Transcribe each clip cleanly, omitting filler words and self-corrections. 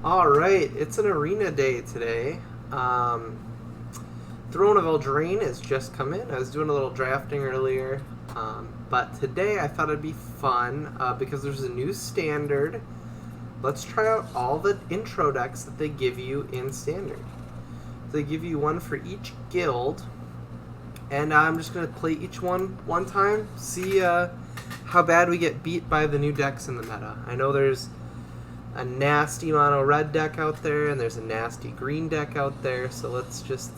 All right, it's an arena day today. Throne of Eldraine has just come in. I was doing a little drafting earlier, but today I thought it'd be fun because there's a new standard. Let's try out all the intro decks that they give you in standard. They give you one for each guild, and I'm just going to play each one time, see how bad we get beat by the new decks in the meta. I know there's a nasty mono red deck out there, and there's a nasty green deck out there, so let's just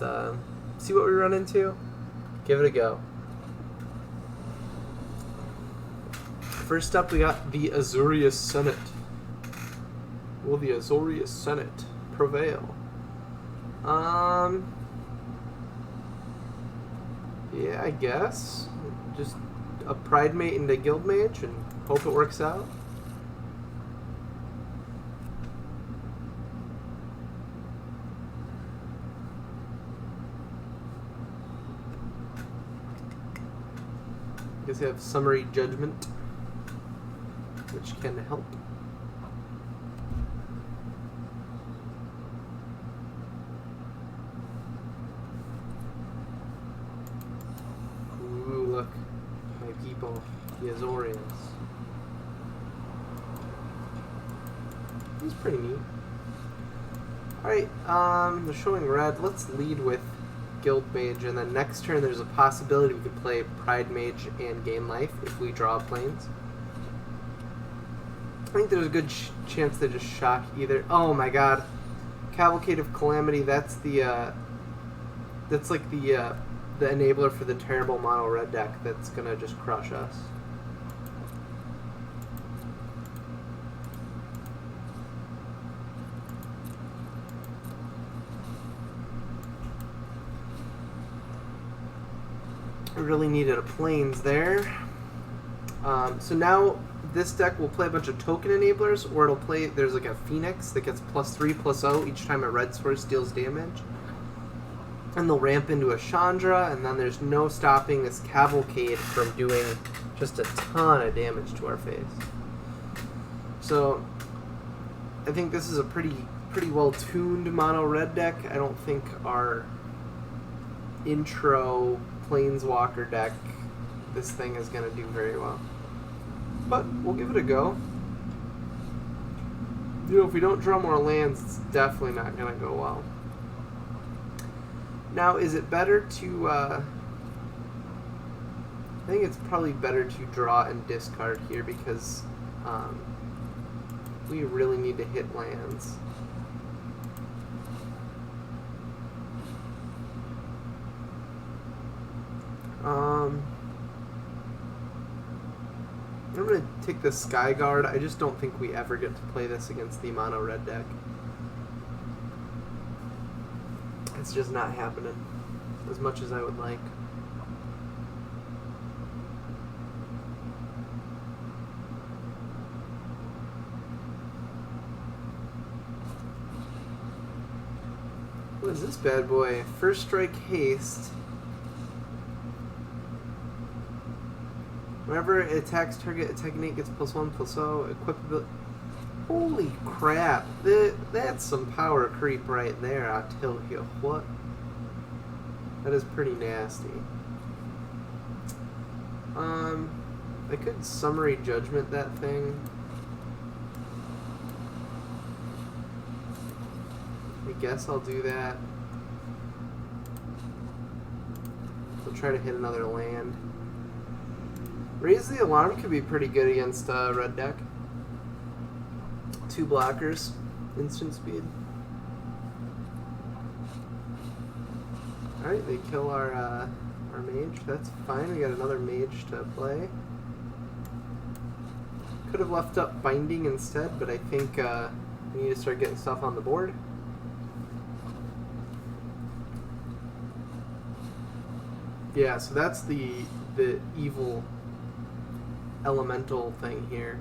see what we run into. Give it a go. First up, we got the Azorius Senate. Will the Azorius Senate prevail? Yeah, I guess. Just a Pride Mate into Guild Mage and hope it works out. I guess you have Summary Judgment, which can help. Ooh, look. My people, the Azorians. He's pretty neat. Alright, they're showing red. Let's lead with Guild Mage, and then next turn there's a possibility we could play Pride Mage and gain life if we draw planes. I think there's a good chance they just shock either. Oh my god. Cavalcade of Calamity, that's the enabler for the terrible mono red deck that's gonna just crush us. I really needed a planes there. So now this deck will play a bunch of token enablers, or it'll play, there's like a Phoenix that gets +3/+0 each time a red source deals damage. And they'll ramp into a Chandra, and then there's no stopping this Cavalcade from doing just a ton of damage to our face. So I think this is a pretty well-tuned mono red deck. I don't think our intro Planeswalker deck, this thing is going to do very well. But we'll give it a go. You know, if we don't draw more lands, it's definitely not going to go well. Now, is it better to... I think it's probably better to draw and discard here because we really need to hit lands. I'm going to take the Skyguard. I just don't think we ever get to play this against the mono red deck. It's just not happening as much as I would like. What is this bad boy? First strike haste. Whenever it attacks target, attacking it gets +1/+0. Equipability. Holy crap! That's some power creep right there. I'll tell you what. That is pretty nasty. I could Summary Judgment that thing. I guess I'll do that. We'll try to hit another land. Raise the Alarm could be pretty good against red deck. 2 blockers, instant speed. Alright, they kill our mage. That's fine. We got another mage to play. Could have left up Binding instead, but I think we need to start getting stuff on the board. Yeah, so that's the evil elemental thing here.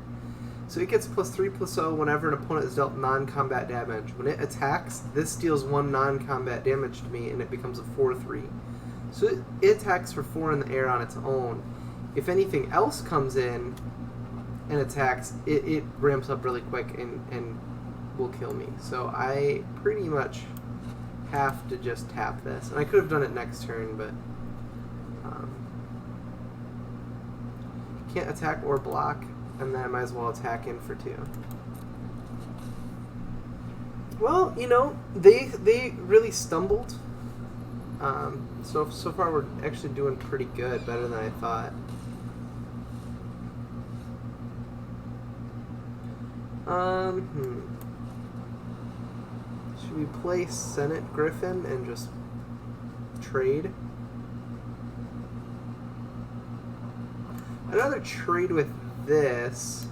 So it gets +3/+0 whenever an opponent is dealt non-combat damage. When it attacks, this deals 1 non-combat damage to me, and it becomes a 4/3. So it attacks for 4 in the air on its own. If anything else comes in and attacks, it ramps up really quick and will kill me. So I pretty much have to just tap this. And I could have done it next turn, but can't attack or block, and then I might as well attack in for 2. Well, you know, they really stumbled. So far we're actually doing pretty good, better than I thought. Should we play Senate Griffin and just trade? I'd rather trade with this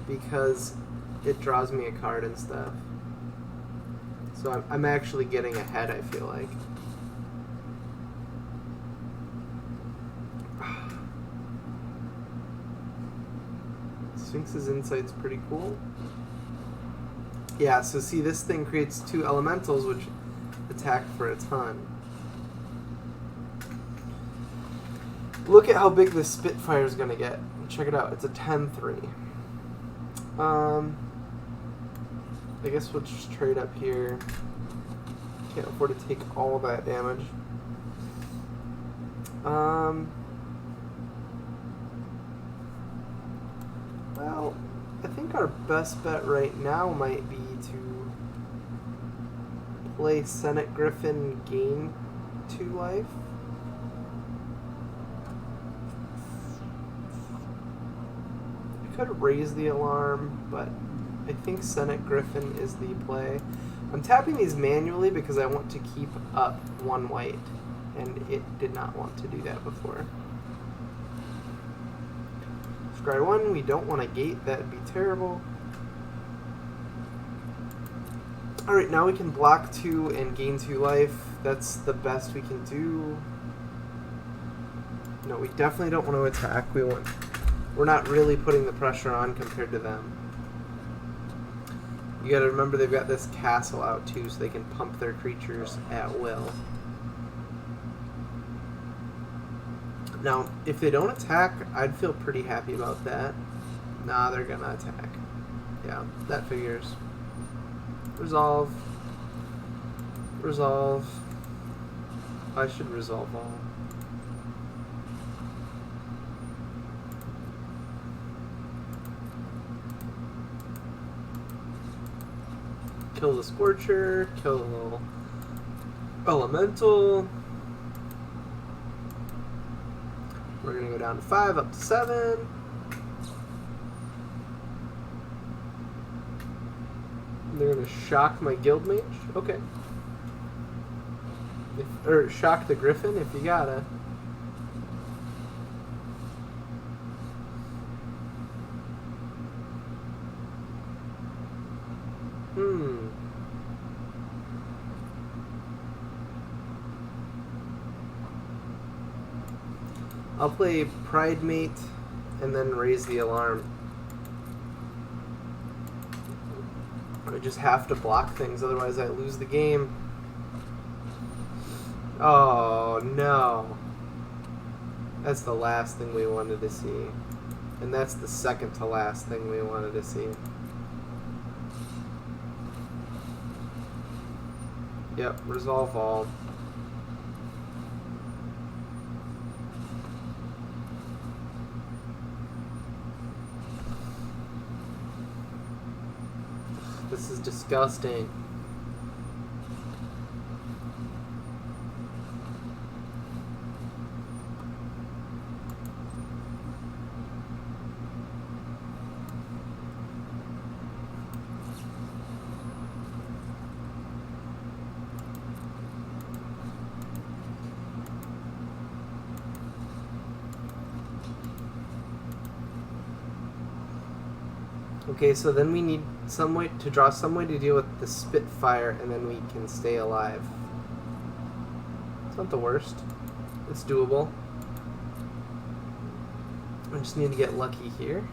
because it draws me a card and stuff. So I'm actually getting ahead, I feel like. Sphinx's Insight's pretty cool. Yeah, so see, this thing creates 2 elementals which attack for a ton. Look at how big this Spitfire is going to get. Check it out. It's a 10-3. I guess we'll just trade up here. Can't afford to take all that damage. Well, I think our best bet right now might be to play Senate Griffin, gain 2 life. I could raise the alarm, but I think Senate Griffin is the play. I'm tapping these manually because I want to keep up 1 white, and it did not want to do that before. Scry 1, we don't want to gate, that would be terrible. Alright, now we can block 2 and gain 2 life. That's the best we can do. No, we definitely don't want to attack. We're not really putting the pressure on compared to them. You gotta remember they've got this castle out too, so they can pump their creatures at will. Now, if they don't attack, I'd feel pretty happy about that. Nah, they're gonna attack. Yeah, that figures. Resolve. Resolve. I should resolve all. Kill the Scorcher, kill the little Elemental. We're going to go down to 5, up to 7. They're going to shock my Guildmage. Okay. Or shock the Griffin if you gotta. I'll play Pridemate and then raise the alarm. I just have to block things, otherwise I lose the game. Oh no. That's the last thing we wanted to see. And that's the second to last thing we wanted to see. Yep, resolve all. This is disgusting. Okay, so then we need some way to draw some way to deal with the Spitfire, and then we can stay alive. It's not the worst. It's doable. I just need to get lucky here.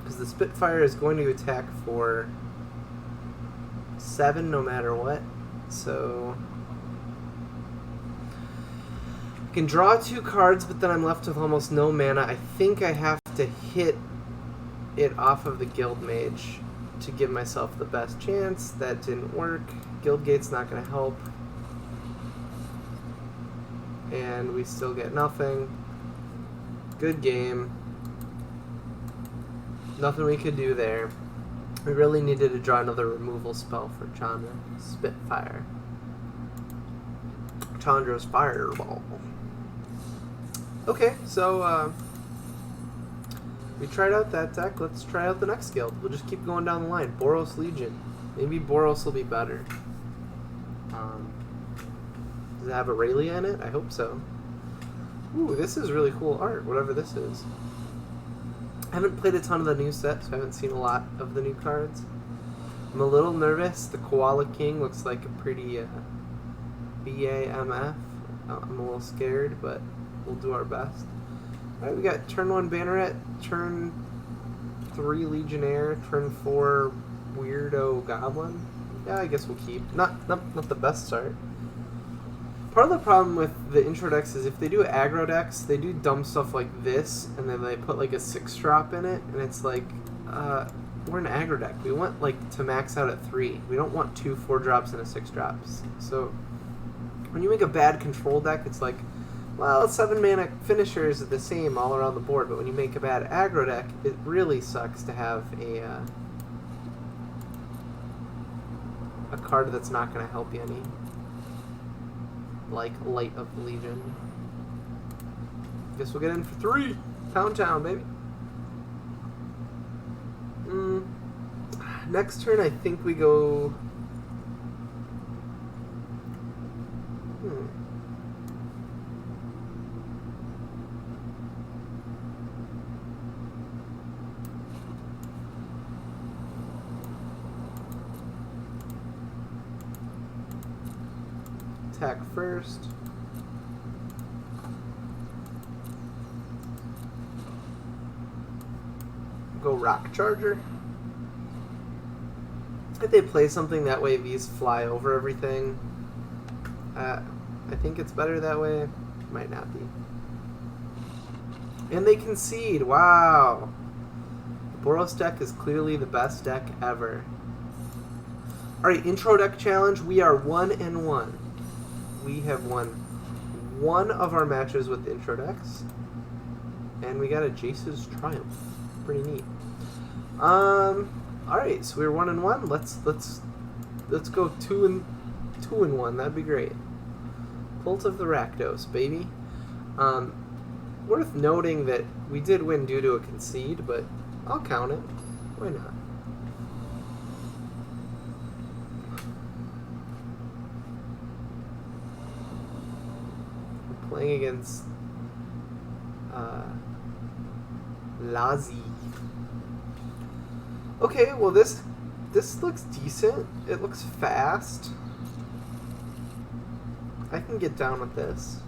Because the Spitfire is going to attack for 7 no matter what, so I can draw 2 cards, but then I'm left with almost no mana. I think I have to hit it off of the Guildmage to give myself the best chance. That didn't work. Guildgate's not going to help. And we still get nothing. Good game. Nothing we could do there. We really needed to draw another removal spell for Chandra. Spitfire. Chandra's Fireball. Okay, so we tried out that deck. Let's try out the next guild. We'll just keep going down the line. Boros Legion. Maybe Boros will be better. Does it have Aurelia in it? I hope so. Ooh, this is really cool art, whatever this is. I haven't played a ton of the new set, so I haven't seen a lot of the new cards. I'm a little nervous. The Koala King looks like a pretty BAMF. I'm a little scared, but we'll do our best. Alright, we got turn 1 Banneret, turn 3 Legionnaire, turn 4 Weirdo Goblin. Yeah, I guess we'll keep. Not the best start. Part of the problem with the intro decks is if they do aggro decks, they do dumb stuff like this, and then they put like a 6-drop in it, and it's like, we're an aggro deck. We want like to max out at 3. We don't want 2 4-drops and a 6-drops. So when you make a bad control deck, it's like, well, 7 mana finishers are the same all around the board, but when you make a bad aggro deck, it really sucks to have a card that's not going to help you any. Like Light of Legion. Guess we'll get in for 3. Pound Town, baby. Next turn, I think we go. Attack first. Go Rock Charger. If they play something that way, these fly over everything. I think it's better that way. Might not be. And they concede. Wow. The Boros deck is clearly the best deck ever. Alright, intro deck challenge. We are 1-1. We have won one of our matches with intro decks, and we got a Jace's Triumph. Pretty neat. All right, so we're 1-1. Let's go 2-1. That'd be great. Cult of the Rakdos, baby. Worth noting that we did win due to a concede, but I'll count it. Why not? Playing against Lazi. Okay, well this looks decent. It looks fast. I can get down with this.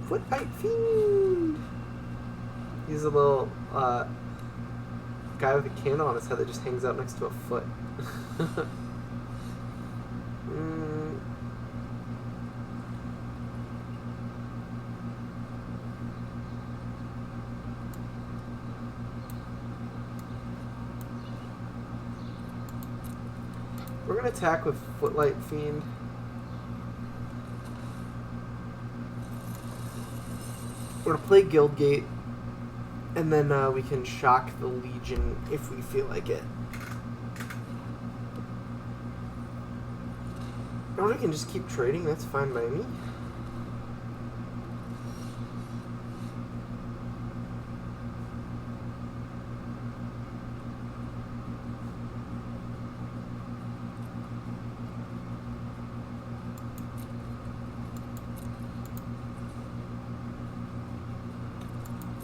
Footbite Fiend. He's a little guy with a candle on his head that just hangs out next to a foot. We're gonna attack with Footlight Fiend. We're gonna play Guildgate. And then we can shock the Legion if we feel like it. Or we can just keep trading, that's fine by me.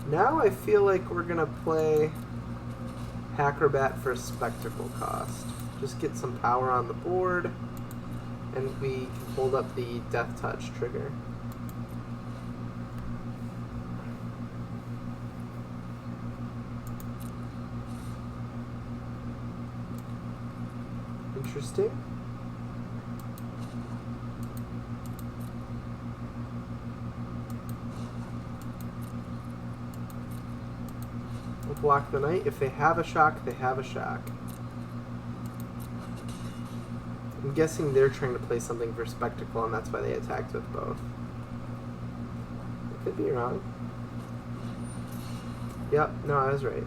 Now I feel like we're going to play Acrobat for Spectacle cost. Just get some power on the board, and we can hold up the Death Touch trigger. Interesting. We'll block the knight. If they have a shock, they have a shock. I'm guessing they're trying to play something for spectacle, and that's why they attacked with both. I could be wrong. Yep, no, I was right.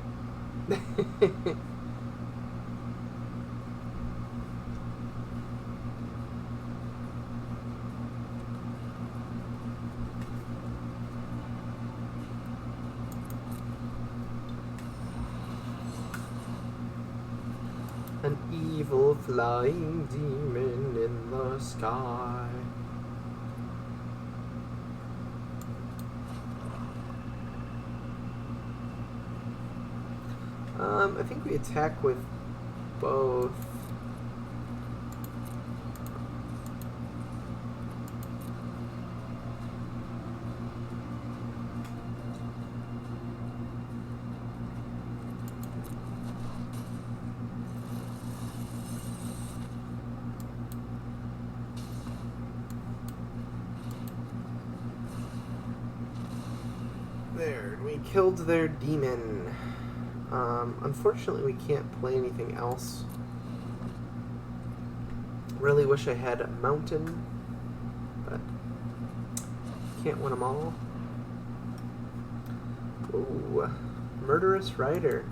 An evil flying demon in the sky. I think we attack with both. There, we killed their demon. Unfortunately, we can't play anything else. Really wish I had a mountain, but can't win them all. Ooh, murderous rider.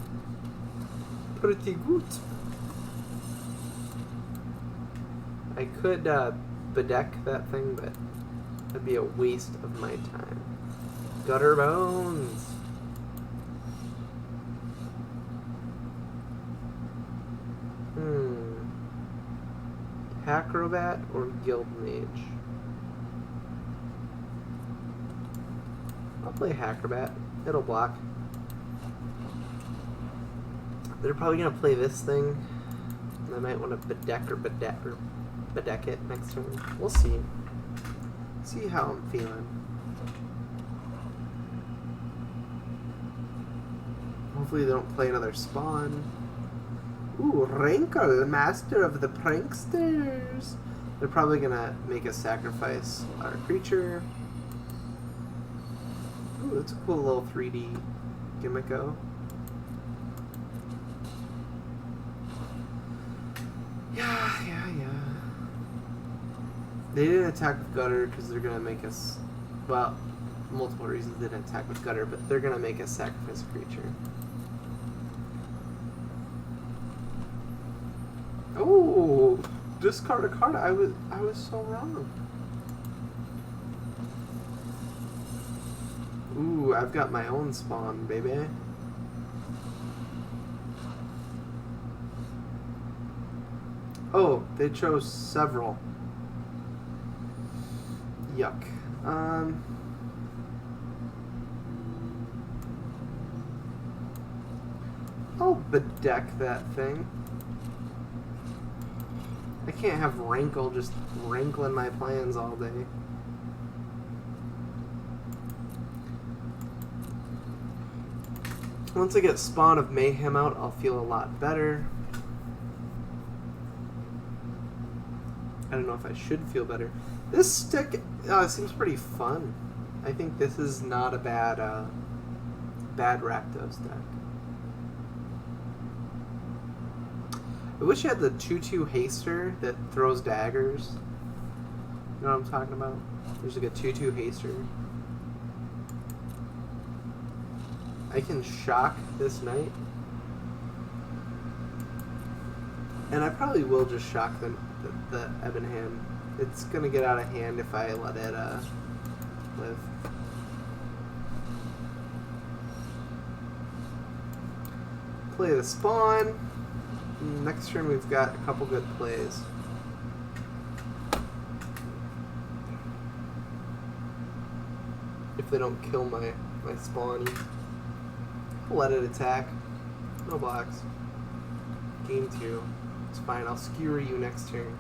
Pretty good. I could bedeck that thing, but that'd be a waste of my time. Gutter bones. Acrobat or Guild Mage? I'll play Acrobat. It'll block. They're probably gonna play this thing. I might want to bedeck it next turn. We'll see. See how I'm feeling. Hopefully they don't play another spawn. Ooh, Rankle, master of the pranksters. They're probably gonna make us sacrifice our creature. Ooh, that's a cool little 3D gimmicko. Yeah. They didn't attack with Gutter because they're gonna make us, well, multiple reasons they didn't attack with Gutter, but they're gonna make us sacrifice a creature. Oh, discard a card. I was so wrong. Ooh, I've got my own spawn, baby. Oh, they chose several. Yuck. I'll bedeck that thing. I can't have Rankle just rankling my plans all day. Once I get Spawn of Mayhem out, I'll feel a lot better. I don't know if I should feel better. This stick seems pretty fun. I think this is not a bad Rakdos deck. I wish I had the 2/2 Haster that throws daggers. You know what I'm talking about? There's like a 2/2 Haster. I can shock this knight. And I probably will just shock the Ebon Hand. It's gonna get out of hand if I let it live. Play the Spawn. Next turn we've got a couple good plays. If they don't kill my Spawn, I'll let it attack. No blocks. Game 2. It's fine, I'll skewer you next turn.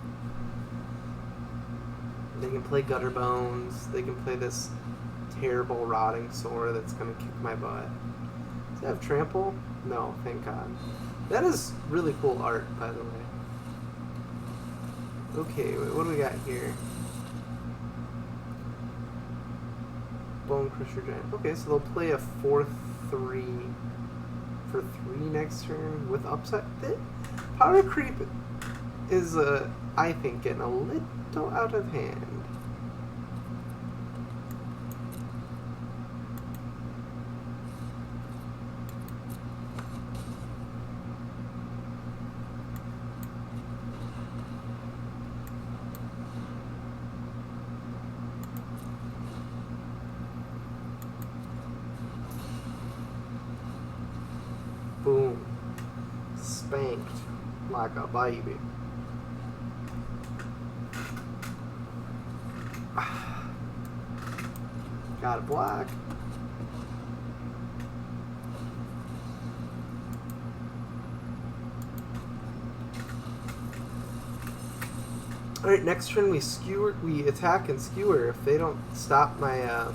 They can play Gutter Bones. They can play this terrible Rotting Sore that's gonna kick my butt. Does it have Trample? No, thank God. That is really cool art, by the way. Okay, wait, what do we got here? Bone Crusher Giant. Okay, so they'll play a 4-3 for 3 next turn with upside. Power Creep is, I think, getting a little out of hand. Boom. Spanked like a baby. Got a black. Alright, next turn we attack and skewer. If they don't stop my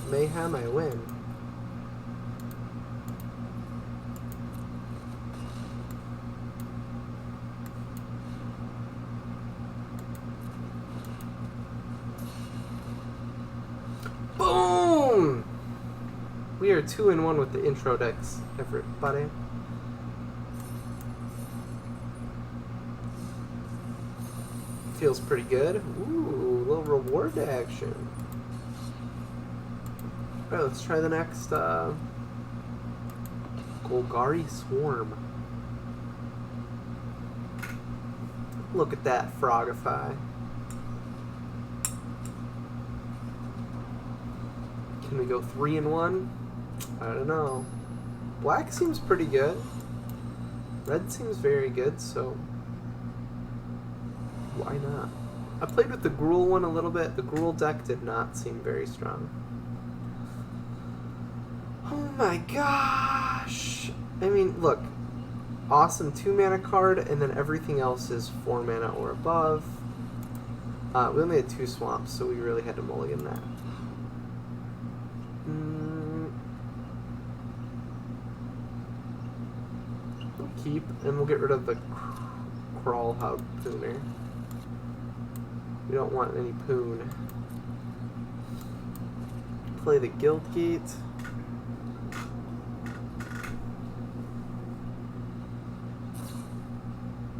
mayhem, I win. Boom! We are 2-1 with the intro decks, everybody. Feels pretty good. Ooh, a little reward action. Alright, let's try the next Golgari Swarm. Look at that Frogify. Can we go 3-1? I don't know. Black seems pretty good. Red seems very good, so why not? I played with the Gruul one a little bit. The Gruul deck did not seem very strong. Oh my gosh! I mean, look. Awesome 2-mana card, and then everything else is 4 mana or above. We only had 2 swamps, so we really had to mulligan that. We'll keep, and we'll get rid of the Crawl Harpooner. We don't want any poon. Play the Guildgate.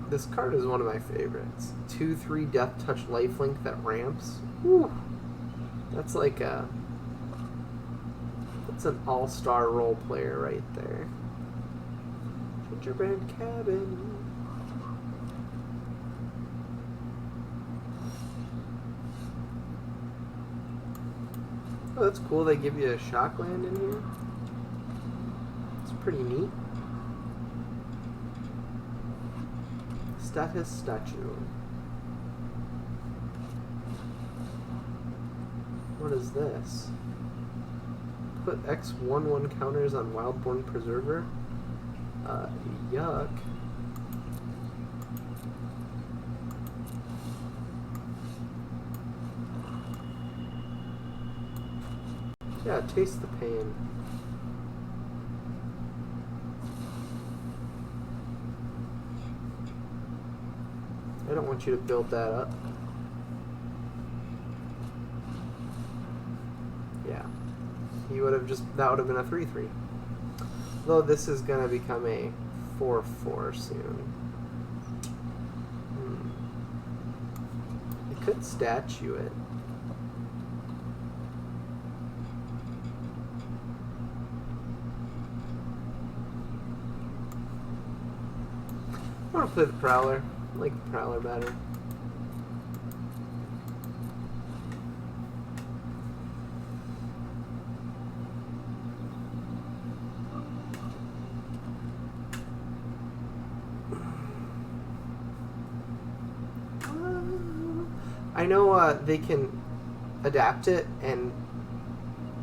This card is one of my favorites. 2/3 Death Touch Lifelink that ramps. Whew. That's like a... That's an all-star role player right there. Gingerbread Cabin. Oh, that's cool. They give you a shock land in here. It's pretty neat. Status statue. What is this? Put X/1/1 counters on Wildborn Preserver. Yuck. Yeah, taste the pain. I don't want you to build that up. Yeah. He would have that would have been a 3/3. Though this is going to become a 4/4 soon. I could statue it. I want to play the Prowler. I like the Prowler better. I know they can adapt it and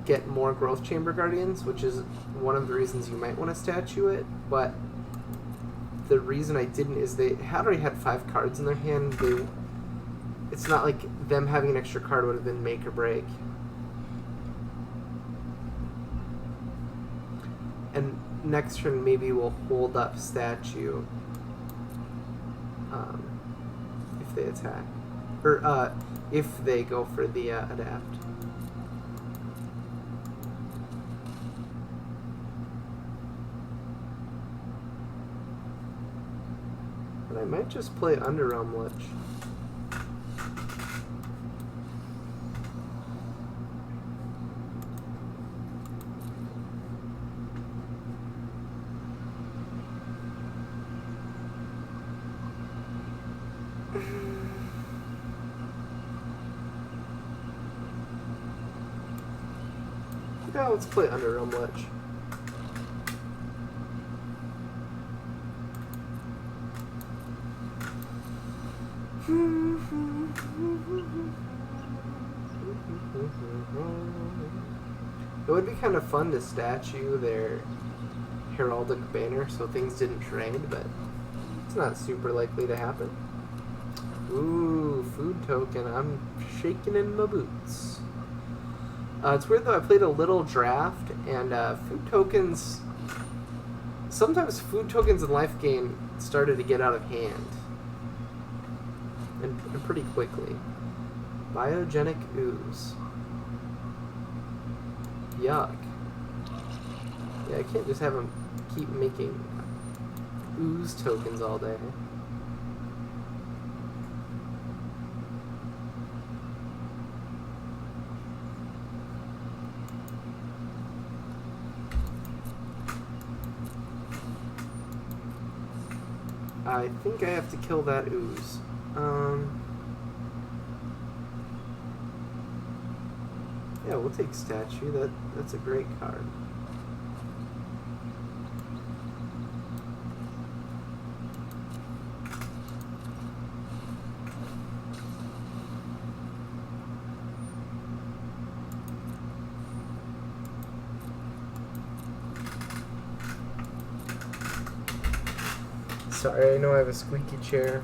get more Growth Chamber Guardians, which is one of the reasons you might want to statue it, but the reason I didn't is they had already had 5 cards in their hand. It's not like them having an extra card would have been make or break. And next turn maybe we'll hold up statue. If if they attack. Or, if they go for the adapt. But I might just play Underrealm Lich. Yeah, let's play Underrealm Lich. It would be kind of fun to statue their heraldic banner so things didn't trade, but it's not super likely to happen. Ooh, food token. I'm shaking in my boots. It's weird though, I played a little draft, and food tokens... Sometimes food tokens in life game started to get out of hand. And pretty quickly. Biogenic ooze. Yuck. Yeah, I can't just have them keep making ooze tokens all day. I think I have to kill that ooze. Yeah, we'll take statue. That's a great card. Sorry, I know I have a squeaky chair.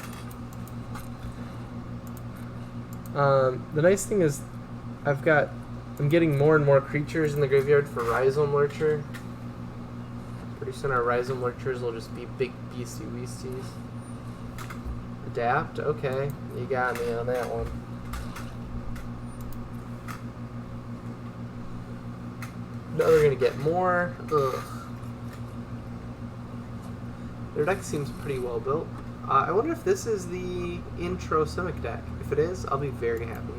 The nice thing is I'm getting more and more creatures in the graveyard for Rhizome Lurcher. Pretty soon our Rhizome Lurchers will just be big beastie weasties. Adapt? Okay, you got me on that one. No, they're gonna get more. Ugh. Their deck seems pretty well built. I wonder if this is the intro Simic deck. If it is, I'll be very happy.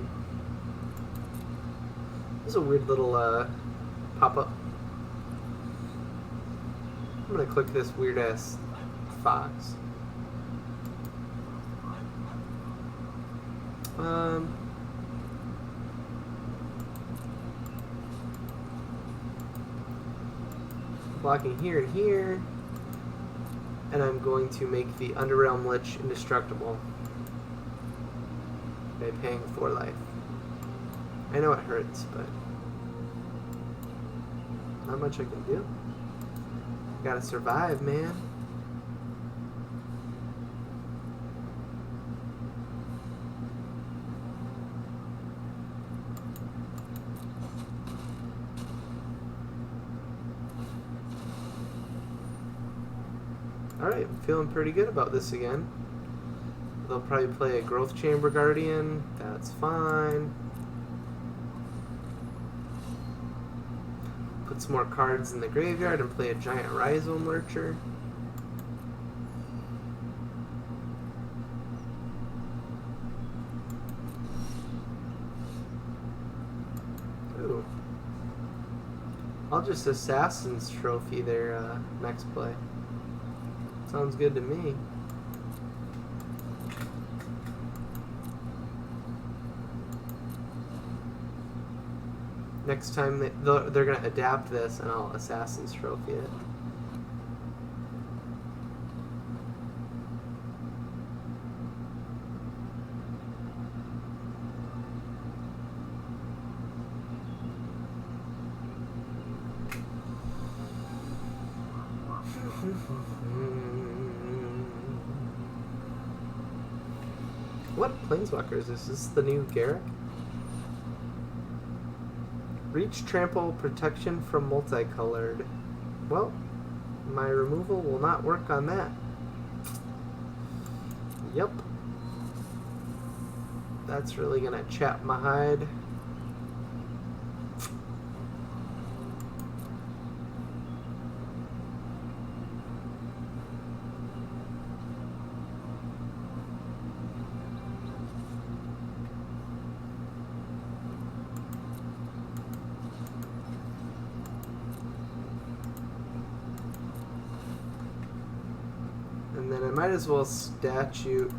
This is a weird little pop-up. I'm gonna click this weird-ass fox. Blocking here and here. And I'm going to make the Underrealm Lich indestructible by paying 4 life. I know it hurts, but not much I can do. Gotta survive, man. Alright, I'm feeling pretty good about this again. They'll probably play a Growth Chamber Guardian. That's fine. Put some more cards in the graveyard and play a giant Rhizome Lurcher. Ooh. I'll just Assassin's Trophy their next play. Sounds good to me. Next time they're going to adapt this, and I'll Assassin's Trophy it. What Planeswalker is this? Is this the new Garruk? Reach trample protection from multicolored. Well, my removal will not work on that. Yep. That's really gonna chap my hide. And then I might as well statue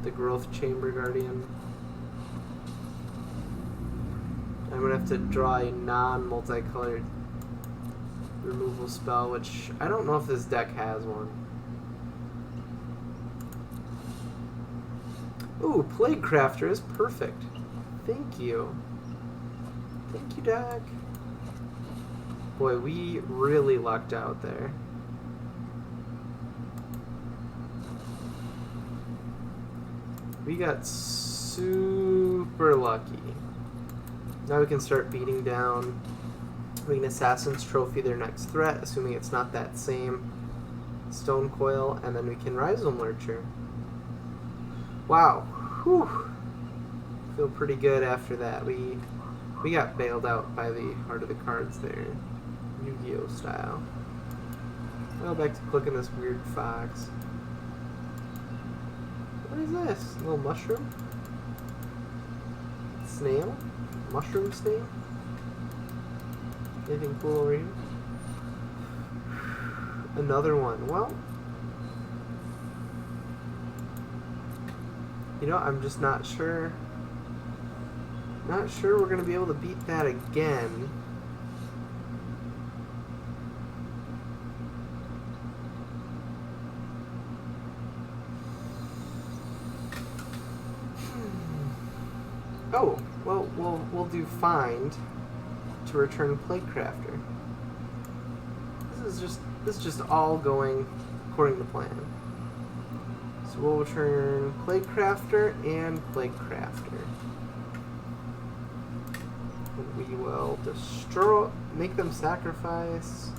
the Growth Chamber Guardian. I'm gonna have to draw a non-multicolored removal spell, which I don't know if this deck has one. Ooh, Plague Crafter is perfect. Thank you. Thank you, deck. Boy, we really lucked out there. We got super lucky. Now we can start beating down. We can Assassin's Trophy their next threat, assuming it's not that same Stone Coil, and then we can Rhizome Lurcher. Wow. Whew. Feel pretty good after that. We got bailed out by the Heart of the Cards there. Yu-Gi-Oh style. I'll go back to clicking this weird fox. What is this? A little mushroom? Snail? Mushroom snail? Anything cool over here? Another one. Well, you know, I'm just not sure. Not sure we're gonna be able to beat that again. Oh, well, we'll do find to return Plague Crafter. This is just all going according to plan. So we'll return Plague Crafter and Plague Crafter. And we will make them sacrifice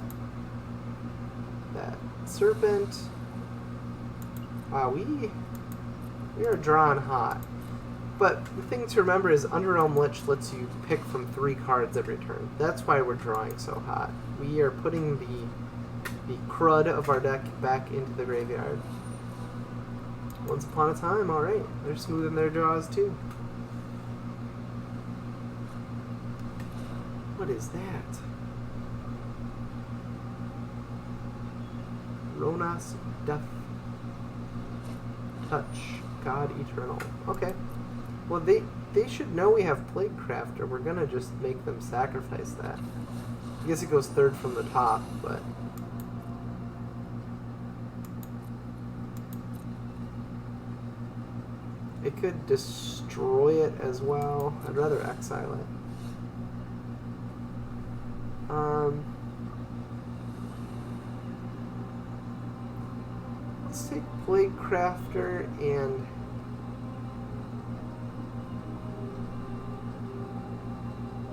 that serpent. Wow, we are drawing hot. But the thing to remember is Underrealm Lich lets you pick from 3 cards every turn. That's why we're drawing so hot. We are putting the crud of our deck back into the graveyard. Once upon a time, alright. They're smoothing their draws too. What is that? Ronas Death Touch. God Eternal. Okay. Well, they should know we have Plague Crafter. We're gonna just make them sacrifice that. I guess it goes 3rd from the top, but... it could destroy it as well. I'd rather exile it. Let's take Plague Crafter and...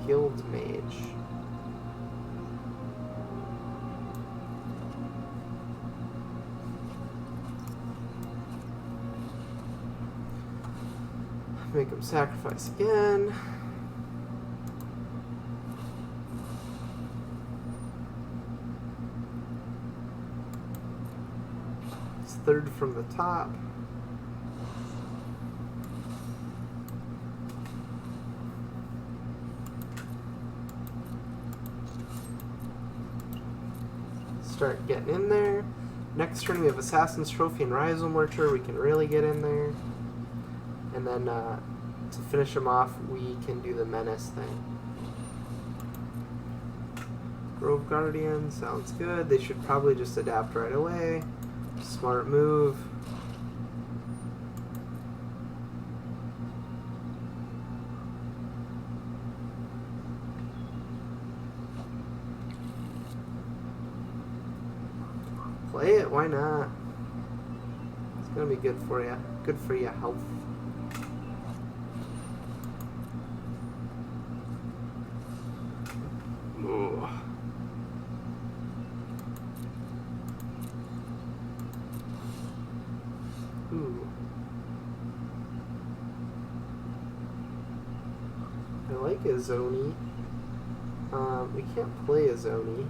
Guild Mage. Make him sacrifice again. It's 3rd from the top. Start getting in there. Next turn we have Assassin's Trophy and Rhizome Lurcher. We can really get in there. And then to finish them off, we can do the Menace thing. Grove Guardian, sounds good. They should probably just adapt right away. Smart move. Play it, why not? It's gonna be good for you. Good for your health. Ooh. Ooh. like a Zoni. We can't play a Zoni.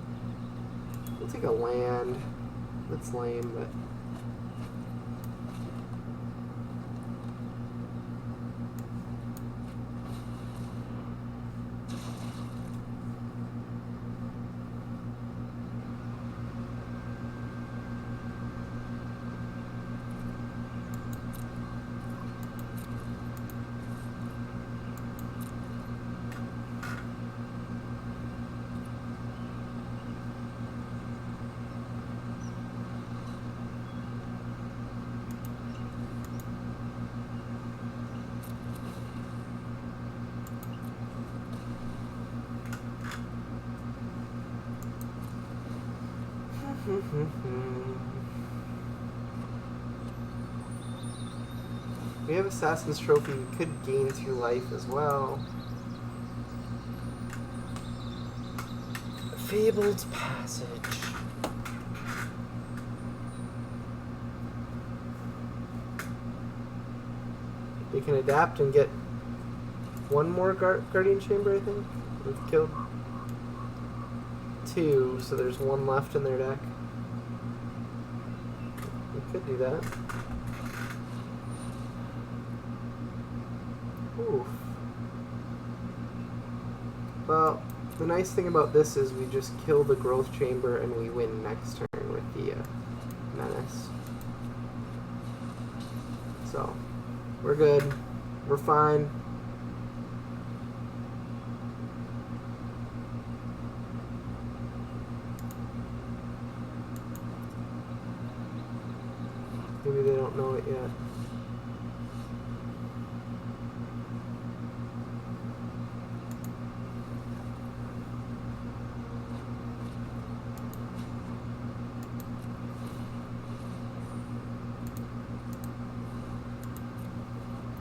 We'll take a land. That's lame, but... We have Assassin's Trophy. We could gain 2 life as well. Fabled Passage. We can adapt and get 1 more Guardian Chamber, I think. We've killed 2, so there's 1 left in their deck. We could do that. Oof. Well, the nice thing about this is we just kill the Growth Chamber and we win next turn with the Menace. So, we're good. We're fine. Maybe they don't know it yet.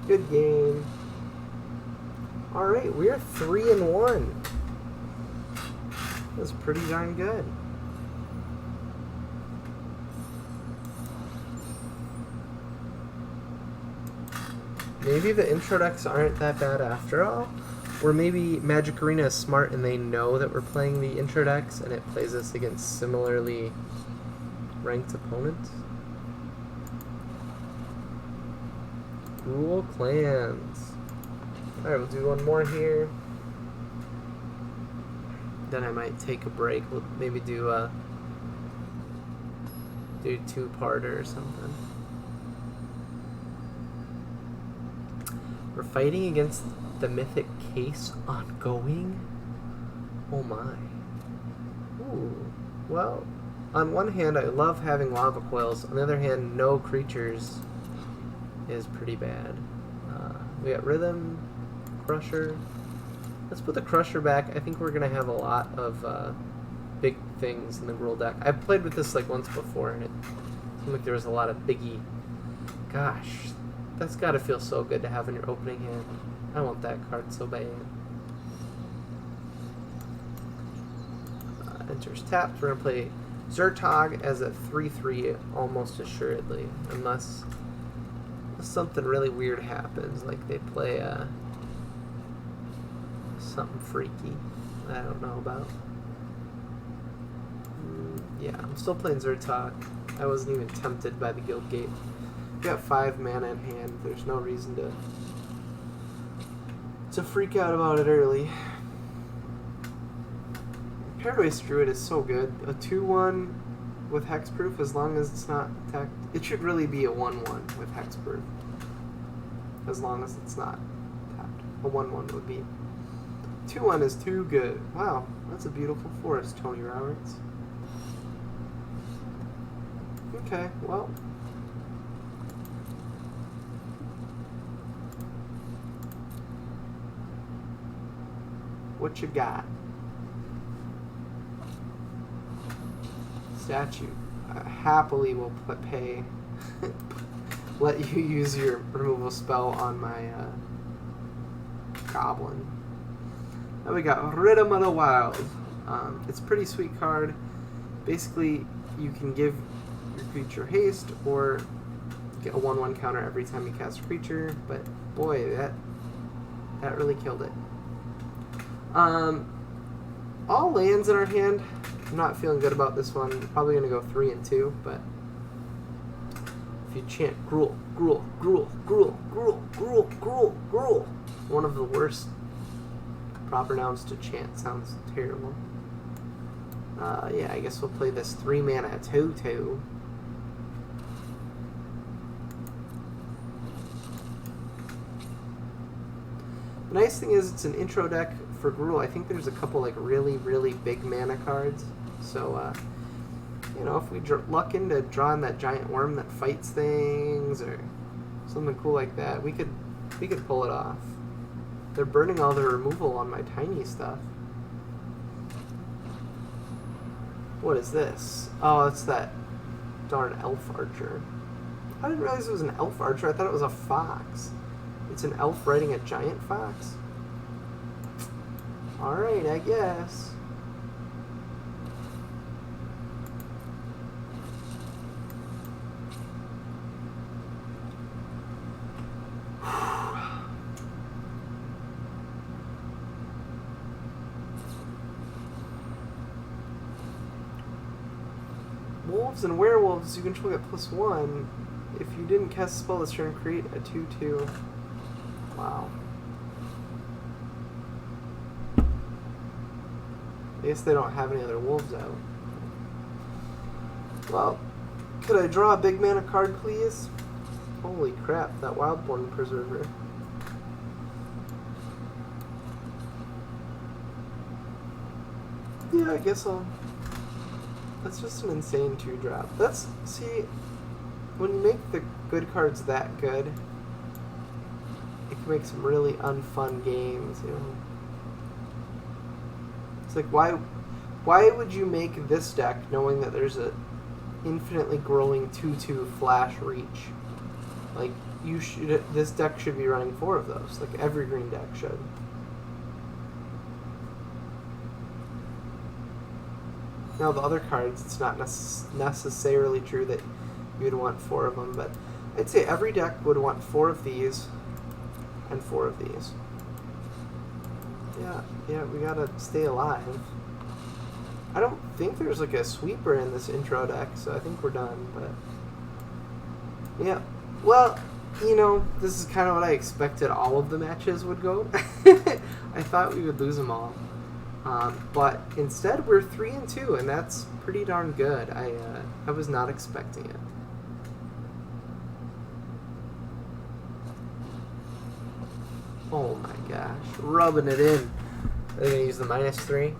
Good game. Alright, we are 3-1. That's pretty darn good. Maybe the intro decks aren't that bad after all. Or maybe Magic Arena is smart and they know that we're playing the intro decks and it plays us against similarly ranked opponents. Cruel Clans. Alright, we'll do 1 more here. Then I might take a break. We'll maybe do a 2-parter or something. We're fighting against the Mythic Case ongoing? Oh my. Ooh. Well, on one hand, I love having Lava Coils. On the other hand, no creatures is pretty bad. We got Rhythm, Crusher. Let's put the Crusher back. I think we're going to have a lot of big things in the Gruul deck. I've played with this like once before, and it seemed like there was a lot of biggie. Gosh, that's got to feel so good to have in your opening hand. I want that card so bad. Enters tapped. We're going to play Zertog as a 3/3 almost assuredly, unless something really weird happens, like they play something freaky I don't know about. Yeah, I'm still playing Zertog. I wasn't even tempted by the Guildgate. We got 5 mana in hand. There's no reason to freak out about it early. Paradise Druid is so good. A 2/1 with Hexproof, as long as it's not attacked. It should really be a 1/1 with Hexproof, as long as it's not tapped. A 1/1 would be. 2/1 is too good. Wow, that's a beautiful forest, Tony Roberts. Okay, well. What you got? Statue. I happily will pay. Let you use your removal spell on my goblin. Now we got Rhythm of the Wild. It's a pretty sweet card. Basically, you can give your creature haste or get a 1/1 counter every time you cast a creature. But boy, that really killed it. All lands in our hand. I'm not feeling good about this one. Probably going to go 3 and 2, but if you chant Gruul, Gruul, Gruul, Gruul, Gruul, Gruul, Gruul, Gruul, one of the worst proper nouns to chant. Sounds terrible. Yeah, I guess we'll play this 3-mana 2/2. The nice thing is it's an intro deck for Gruul. I think there's a couple like really, really big mana cards. So, you know, if we luck into drawing that giant worm that fights things or something cool like that, we could pull it off. They're burning all their removal on my tiny stuff. What is this? Oh, it's that darn elf archer. I didn't realize it was an elf archer. I thought it was a fox. It's an elf riding a giant fox? Alright, I guess. Wolves and werewolves, you control get +1. If you didn't cast a spell this turn, create a 2/2. Wow. I guess they don't have any other wolves out. Well, could I draw a big mana card, please? Holy crap, that Wildborn Preserver. Yeah, I guess I'll... That's just an insane 2-drop. See, when you make the good cards that good, it can make some really unfun games, you know? It's like, why would you make this deck knowing that there's a infinitely growing 2/2 flash reach? Like, this deck should be running 4 of those. Like, every green deck should. Now, the other cards, it's not necessarily true that you'd want 4 of them, but I'd say every deck would want 4 of these and 4 of these. Yeah, we gotta stay alive. I don't think there's like a sweeper in this intro deck, so I think we're done, but... Yeah. Well, you know, this is kind of what I expected all of the matches would go. I thought we would lose them all. But instead, we're 3 and 2, and that's pretty darn good. I was not expecting it. Oh my gosh, rubbing it in. Are they gonna use the -3?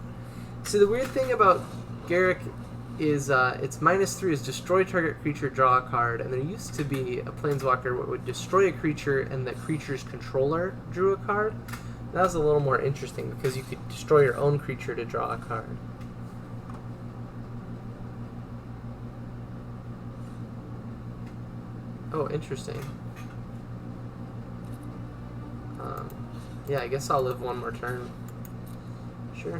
See, the weird thing about Garruk is its -3 is destroy target creature, draw a card, and there used to be a Planeswalker that would destroy a creature and the creature's controller drew a card. That was a little more interesting because you could destroy your own creature to draw a card. Oh, interesting. Yeah, I guess I'll live one more turn. Sure.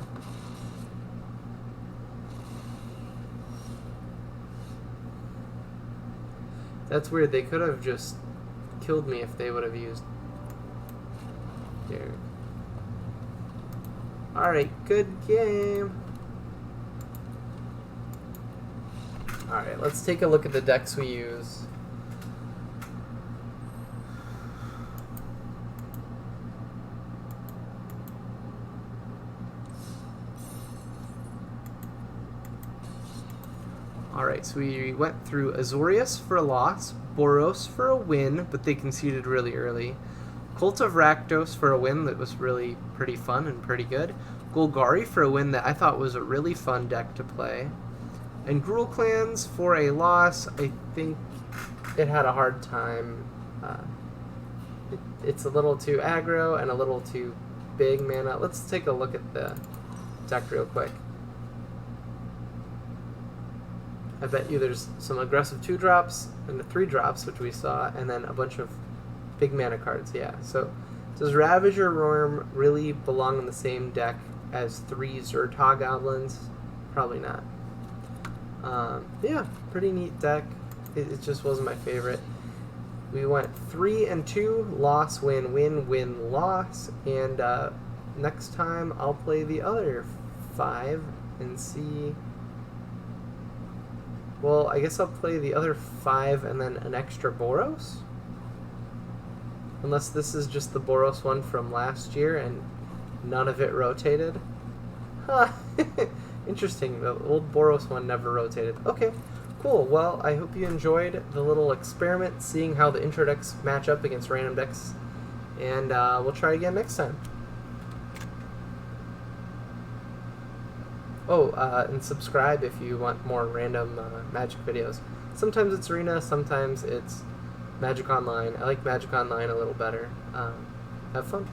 That's weird. They could have just killed me if they would have used... There. Alright, good game. Alright, let's take a look at the decks we use. Alright, so we went through Azorius for a loss, Boros for a win, but they conceded really early, Cult of Rakdos for a win that was really pretty fun and pretty good, Golgari for a win that I thought was a really fun deck to play, and Gruul Clans for a loss. I think it had a hard time. It's a little too aggro and a little too big mana. Let's take a look at the deck real quick. I bet you there's some aggressive 2-drops and the 3-drops, which we saw, and then a bunch of big mana cards, yeah. So, does Ravager Worm really belong in the same deck as 3 Zhur-Taa Goblins? Probably not. Yeah, pretty neat deck. It just wasn't my favorite. We went 3 and 2, loss, win, win, win, loss, and next time I'll play the other 5 and see... Well, I guess I'll play the other 5 and then an extra Boros? Unless this is just the Boros one from last year and none of it rotated. Huh. Interesting. The old Boros one never rotated. Okay, cool. Well, I hope you enjoyed the little experiment, seeing how the intro decks match up against random decks. And we'll try again next time. Oh, and subscribe if you want more random Magic videos. Sometimes it's Arena, sometimes it's Magic Online. I like Magic Online a little better. Have fun.